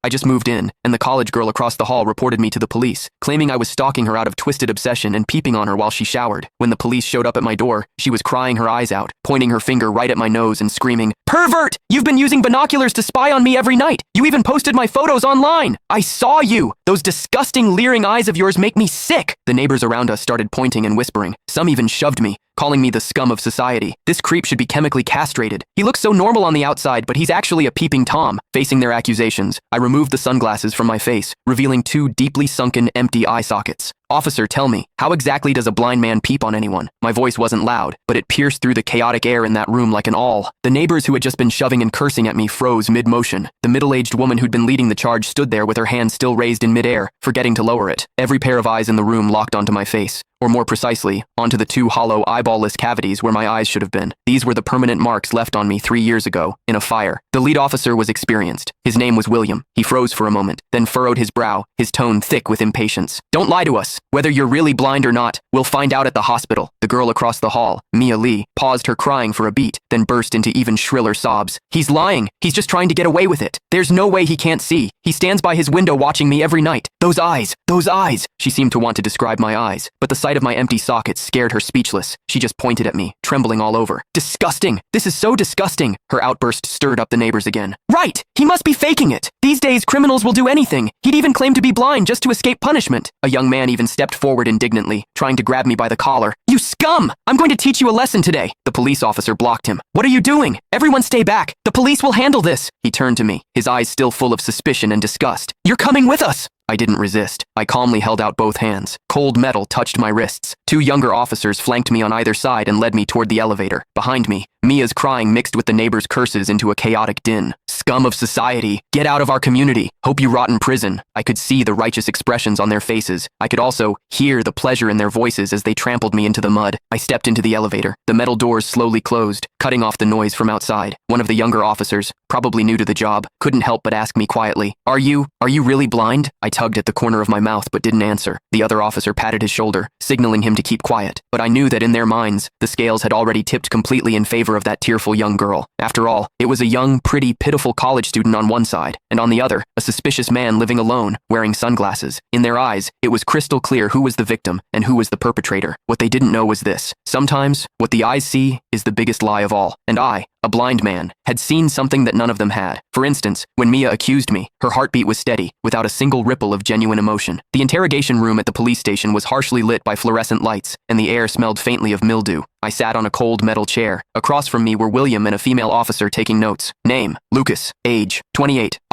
I just moved in, and the college girl across the hall reported me to the police, claiming I was stalking her out of twisted obsession and peeping on her while she showered. When the police showed up at my door, she was crying her eyes out, pointing her finger right at my nose and screaming, "Pervert! You've been using binoculars to spy on me every night! You even posted my photos online! I saw you! Those disgusting leering eyes of yours make me sick!" The neighbors around us started pointing and whispering. Some even shoved me, calling me the scum of society. This creep should be chemically castrated. He looks so normal on the outside, but he's actually a peeping Tom. Facing their accusations, I removed the sunglasses from my face, revealing two deeply sunken, empty eye sockets. "Officer, tell me, how exactly does a blind man peep on anyone?" My voice wasn't loud, but it pierced through the chaotic air in that room like an awl. The neighbors who had just been shoving and cursing at me froze mid-motion. The middle-aged woman who'd been leading the charge stood there with her hand still raised in mid-air, forgetting to lower it. Every pair of eyes in the room locked onto my face, or more precisely, onto the two hollow, eyeball-less cavities where my eyes should have been. These were the permanent marks left on me 3 years ago, in a fire. The lead officer was experienced. His name was William. He froze for a moment, then furrowed his brow, his tone thick with impatience. "Don't lie to us. Whether you're really blind or not, we'll find out at the hospital." The girl across the hall, Mia Lee, paused her crying for a beat, then burst into even shriller sobs. "He's lying. He's just trying to get away with it. There's no way he can't see. He stands by his window watching me every night. Those eyes, those eyes." She seemed to want to describe my eyes, but the sight of my empty sockets scared her speechless. She just pointed at me, trembling all over. "Disgusting! This is so disgusting!" Her outburst stirred up the neighbors again. "Right! He must be faking it! These days, criminals will do anything. He'd even claim to be blind just to escape punishment." A young man even stepped forward indignantly, trying to grab me by the collar. "You scum! I'm going to teach you a lesson today." The police officer blocked him. "What are you doing? Everyone stay back! The police will handle this!" He turned to me, his eyes still full of suspicion and disgust. "You're coming with us!" I didn't resist. I calmly held out both hands. Cold metal touched my wrists. Two younger officers flanked me on either side and led me toward the elevator. Behind me, Mia's crying mixed with the neighbors' curses into a chaotic din. "Scum of society! Get out of our community! Hope you rot in prison!" I could see the righteous expressions on their faces. I could also hear the pleasure in their voices as they trampled me into the mud. I stepped into the elevator. The metal doors slowly closed, cutting off the noise from outside. One of the younger officers, probably new to the job, couldn't help but ask me quietly, Are you really blind?" I tugged at the corner of my mouth but didn't answer. The other officer patted his shoulder, signaling him to keep quiet. But I knew that in their minds, the scales had already tipped completely in favor of that tearful young girl. After all, it was a young, pretty, pitiful college student on one side, and on the other, a suspicious man living alone, wearing sunglasses. In their eyes, it was crystal clear who was the victim and who was the perpetrator. What they didn't know was this: sometimes, what the eyes see is the biggest lie of all. And I, a blind man, had seen something that none of them had. For instance, when Mia accused me, her heartbeat was steady, without a single ripple of genuine emotion. The interrogation room at the police station was harshly lit by fluorescent lights, and the air smelled faintly of mildew. I sat on a cold metal chair. Across from me were William and a female officer taking notes. Name: Lucas. Age: 28.